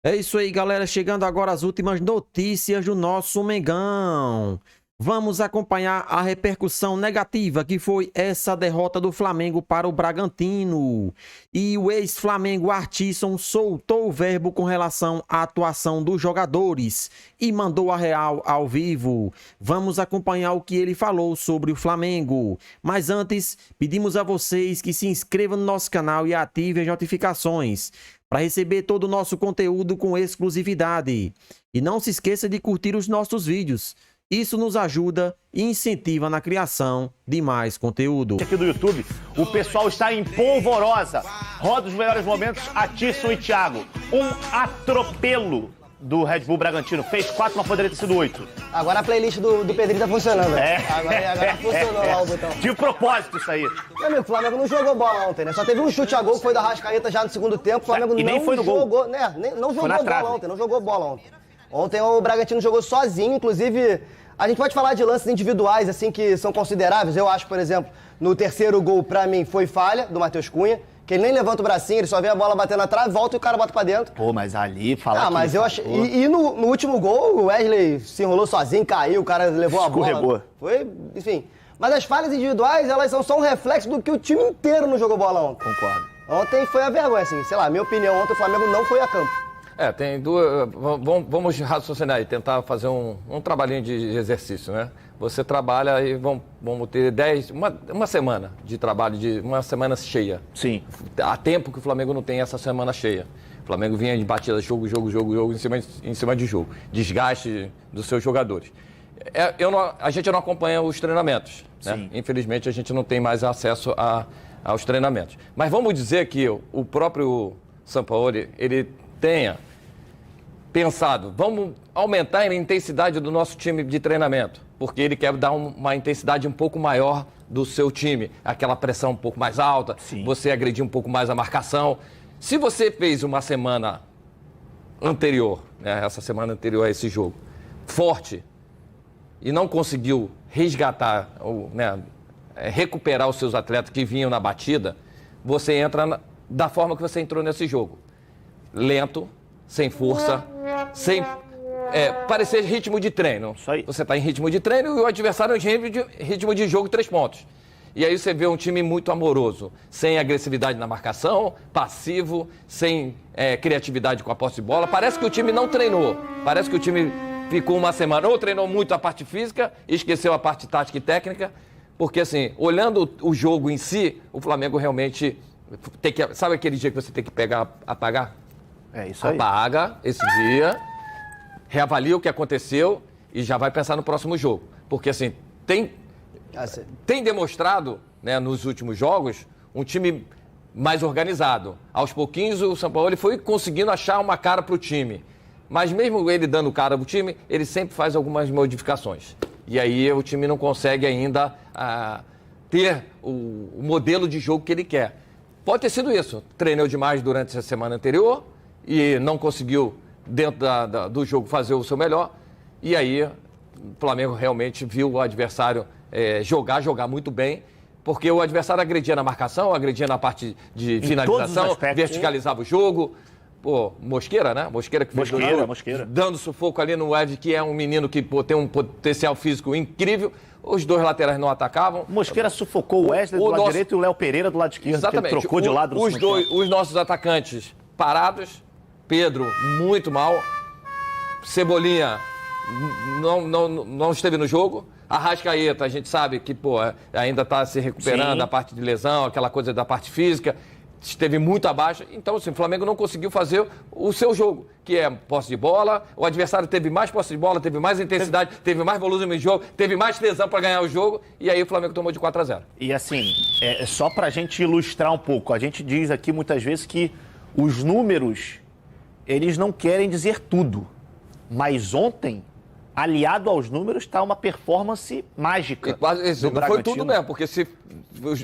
É isso aí, galera. Chegando agora as últimas notícias do nosso Mengão. Vamos acompanhar a repercussão negativa que foi essa derrota do Flamengo para o Bragantino. E o ex-Flamengo Artisson soltou o verbo com relação à atuação dos jogadores e mandou a real ao vivo. Vamos acompanhar o que ele falou sobre o Flamengo. Mas antes, pedimos a vocês que se inscrevam no nosso canal e ativem as notificações para receber todo o nosso conteúdo com exclusividade. E não se esqueça de curtir os nossos vídeos. Isso nos ajuda e incentiva na criação de mais conteúdo. Aqui do YouTube, o pessoal está em polvorosa. Roda os melhores momentos, Atisson e Thiago. Um atropelo do Red Bull Bragantino. Fez 4, mas poderia ter sido 8. Agora a playlist do Pedrinho tá funcionando. Agora funcionou lá o botão. De propósito isso aí. Meu amigo, o Flamengo não jogou bola ontem, né? Só teve um chute a gol que foi da Arrascaeta já no segundo tempo. O Flamengo E nem não foi no gol. jogou, né? Não jogou bola ontem, não jogou bola ontem. Ontem o Bragantino jogou sozinho, inclusive... A gente pode falar de lances individuais, assim, que são consideráveis. Eu acho, por exemplo, no terceiro gol, pra mim, foi falha do Matheus Cunha, que ele nem levanta o bracinho, ele só vê a bola batendo na trave, volta e o cara bota pra dentro. Pô, mas ali, falar mas eu achei... E no último gol, o Wesley se enrolou sozinho, caiu, o cara levou a bola. Escorregou. Foi, enfim... Mas as falhas individuais, elas são só um reflexo do que o time inteiro não jogou bola ontem. Concordo. Ontem foi a vergonha, assim, sei lá, minha opinião, ontem o Flamengo não foi a campo. Tem duas... Vamos raciocinar e tentar fazer um trabalhinho de exercício, né? Você trabalha e vamos ter uma semana de trabalho, uma semana cheia. Sim. Há tempo que o Flamengo não tem essa semana cheia. O Flamengo vinha de batida, jogo, em cima de jogo. Desgaste dos seus jogadores. A gente não acompanha os treinamentos, né? Infelizmente, a gente não tem mais acesso aos treinamentos. Mas vamos dizer que o próprio Sampaoli, ele tenha pensado, vamos aumentar a intensidade do nosso time de treinamento, porque ele quer dar uma intensidade um pouco maior do seu time, aquela pressão um pouco mais alta, você agredir um pouco mais a marcação. Se você fez uma semana anterior, né, essa semana anterior a esse jogo, forte, e não conseguiu resgatar, recuperar os seus atletas que vinham na batida, você entra da forma que você entrou nesse jogo. Lento, sem força, sem parecer ritmo de treino. Isso aí. Você está em ritmo de treino e o adversário em ritmo de jogo 3 pontos. E aí você vê um time muito amoroso, sem agressividade na marcação, passivo, sem criatividade com a posse de bola. Parece que o time não treinou, parece que o time ficou uma semana, ou treinou muito a parte física, esqueceu a parte tática e técnica, porque assim, olhando o jogo em si, o Flamengo realmente tem que... Sabe aquele dia que você tem que apagar? É isso aí. Apaga esse dia, reavalia o que aconteceu e já vai pensar no próximo jogo. Porque, assim, tem demonstrado, né, nos últimos jogos, um time mais organizado. Aos pouquinhos, o Sampaoli foi conseguindo achar uma cara para o time. Mas mesmo ele dando cara para o time, ele sempre faz algumas modificações. E aí o time não consegue ainda ter o modelo de jogo que ele quer. Pode ter sido isso. Treinou demais durante a semana anterior e não conseguiu, dentro do jogo, fazer o seu melhor. E aí, o Flamengo realmente viu o adversário jogar muito bem, porque o adversário agredia na marcação, agredia na parte de finalização, verticalizava o jogo. Pô, Mosqueira, né? Mosqueira que fez Mosqueira. Dando sufoco ali no Ed, que é um menino que tem um potencial físico incrível. Os dois laterais não atacavam. Mosqueira sufocou o Wesley do lado direito e o Léo Pereira do lado esquerdo. Exatamente. Que ele trocou de lado no os nossos atacantes parados. Pedro, muito mal. Cebolinha não esteve no jogo. Arrascaeta, a gente sabe que ainda está se recuperando da parte de lesão, aquela coisa da parte física. Esteve muito abaixo. Então, assim, o Flamengo não conseguiu fazer o seu jogo, que é posse de bola. O adversário teve mais posse de bola, teve mais intensidade, teve mais volume de jogo, teve mais tesão para ganhar o jogo. E aí o Flamengo tomou de 4-0. E assim, só para a gente ilustrar um pouco, a gente diz aqui muitas vezes que os números, eles não querem dizer tudo. Mas ontem, aliado aos números, está uma performance mágica. Não foi tudo mesmo, porque se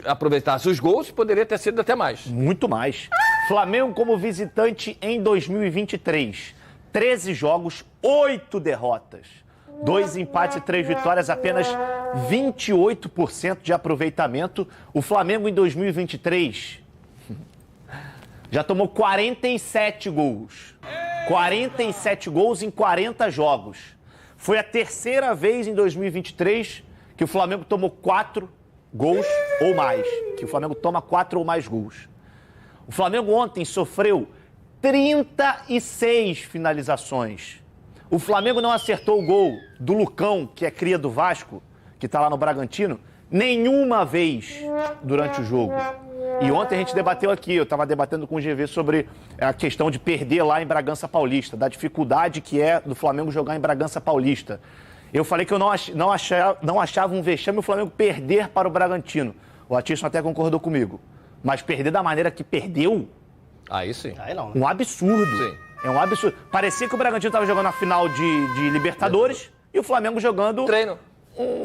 aproveitasse os gols, poderia ter sido até mais. Muito mais. Flamengo como visitante em 2023. 13 jogos, 8 derrotas. 2 empates e 3 vitórias, apenas 28% de aproveitamento. O Flamengo em 2023 já tomou 47 gols. 47 gols em 40 jogos. Foi a terceira vez em 2023 que o Flamengo tomou 4 gols ou mais. Que o Flamengo toma 4 ou mais gols. O Flamengo ontem sofreu 36 finalizações. O Flamengo não acertou o gol do Lucão, que é cria do Vasco, que está lá no Bragantino, nenhuma vez durante o jogo. E ontem a gente debateu aqui, eu estava debatendo com o GV sobre a questão de perder lá em Bragança Paulista, da dificuldade que é do Flamengo jogar em Bragança Paulista. Eu falei que eu não achava um vexame o Flamengo perder para o Bragantino. O Atisson até concordou comigo. Mas perder da maneira que perdeu... Aí sim. Aí não, né? Um absurdo. Sim. É um absurdo. Parecia que o Bragantino estava jogando a final de Libertadores e o Flamengo jogando... Treino.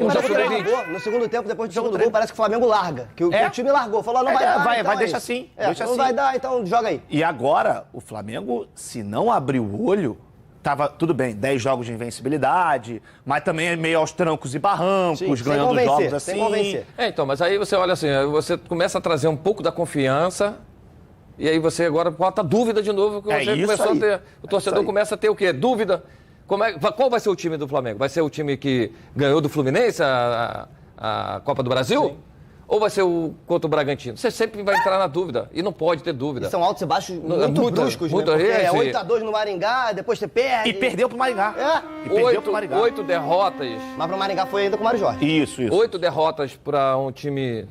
Parece que largou. No segundo tempo, depois do segundo gol, parece que o Flamengo larga. Que o time largou. Falou, não vai dar. Vai, então deixa isso. assim. É, Deixa não assim. vai dar, então joga aí. E agora, o Flamengo, se não abrir o olho, tava tudo bem, 10 jogos de invencibilidade, mas também é meio aos trancos e barrancos, Sim, ganhando sem jogos convencer, assim. sem convencer. Então, mas aí você olha assim, você começa a trazer um pouco da confiança e aí você agora bota dúvida de novo que É você isso começou aí. a ter. O torcedor aí. começa a ter o quê? Dúvida. Qual vai ser o time do Flamengo? Vai ser o time que ganhou do Fluminense a Copa do Brasil? Sim. Ou vai ser o contra o Bragantino? Você sempre vai entrar na dúvida e não pode ter dúvida. E são altos e baixos muito bruscos, né? Porque é 8-2 no Maringá, depois você perde. E perdeu pro Maringá. É. E perdeu pro Maringá. 8 derrotas. Mas pro Maringá foi ainda com o Mário Jorge. Isso. 8 derrotas para um time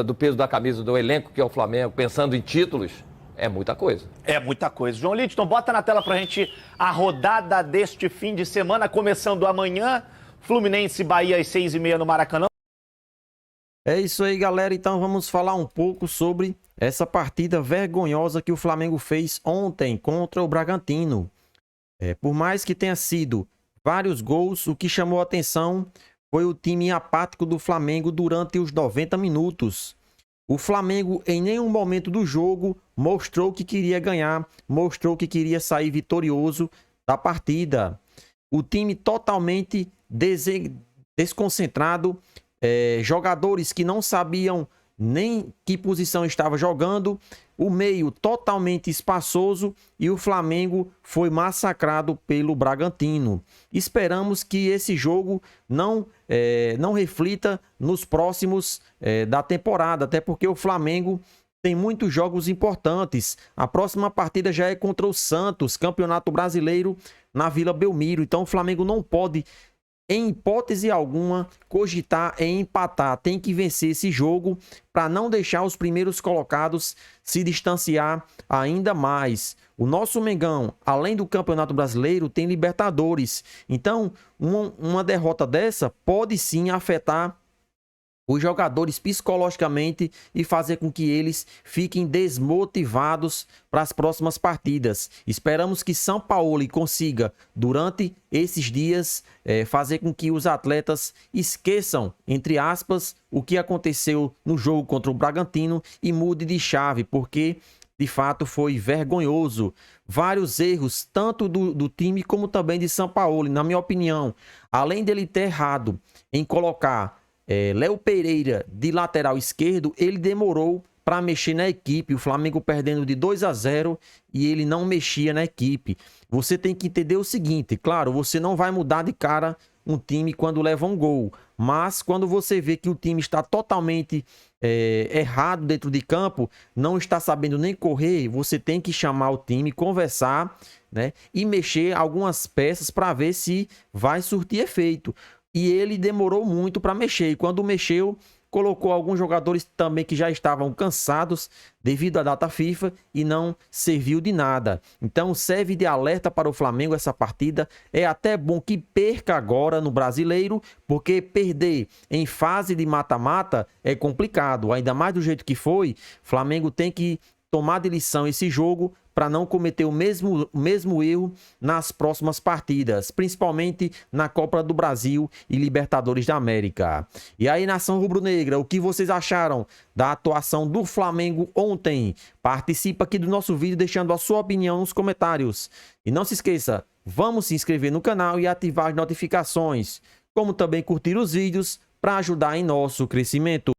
do peso da camisa do elenco, que é o Flamengo, pensando em títulos, é muita coisa. É muita coisa. João Lidton, bota na tela pra gente a rodada deste fim de semana, começando amanhã. Fluminense e Bahia às 6h30 no Maracanã. É isso aí, galera. Então vamos falar um pouco sobre essa partida vergonhosa que o Flamengo fez ontem contra o Bragantino. Por mais que tenha sido vários gols, o que chamou a atenção foi o time apático do Flamengo durante os 90 minutos. O Flamengo, em nenhum momento do jogo, mostrou que queria ganhar, mostrou que queria sair vitorioso da partida. O time totalmente desconcentrado, jogadores que não sabiam nem que posição estava jogando, o meio totalmente espaçoso e o Flamengo foi massacrado pelo Bragantino. Esperamos que esse jogo não reflita nos próximos da temporada, até porque o Flamengo tem muitos jogos importantes. A próxima partida já é contra o Santos, Campeonato Brasileiro na Vila Belmiro. Então o Flamengo não pode, em hipótese alguma, cogitar em empatar. Tem que vencer esse jogo para não deixar os primeiros colocados se distanciar ainda mais. O nosso Mengão, além do Campeonato Brasileiro, tem Libertadores. Então, uma derrota dessa pode sim afetar os jogadores psicologicamente e fazer com que eles fiquem desmotivados para as próximas partidas. Esperamos que São Paulo consiga, durante esses dias, fazer com que os atletas esqueçam, entre aspas, o que aconteceu no jogo contra o Bragantino e mude de chave, porque de fato foi vergonhoso. Vários erros, tanto do time como também de São Paulo, na minha opinião. Além dele ter errado em colocar Léo Pereira de lateral esquerdo, ele demorou para mexer na equipe. O Flamengo perdendo de 2-0 e ele não mexia na equipe. Você tem que entender o seguinte, claro, você não vai mudar de cara um time quando leva um gol, mas quando você vê que o time está totalmente errado dentro de campo, não está sabendo nem correr, você tem que chamar o time, conversar, né, e mexer algumas peças para ver se vai surtir efeito. E ele demorou muito para mexer. E quando mexeu, colocou alguns jogadores também que já estavam cansados devido à data FIFA e não serviu de nada. Então serve de alerta para o Flamengo essa partida. É até bom que perca agora no Brasileiro, porque perder em fase de mata-mata é complicado. Ainda mais do jeito que foi, o Flamengo tem que tomar de lição esse jogo para não cometer o mesmo erro nas próximas partidas, principalmente na Copa do Brasil e Libertadores da América. E aí, nação rubro-negra, o que vocês acharam da atuação do Flamengo ontem? Participa aqui do nosso vídeo deixando a sua opinião nos comentários. E não se esqueça, vamos se inscrever no canal e ativar as notificações, como também curtir os vídeos para ajudar em nosso crescimento.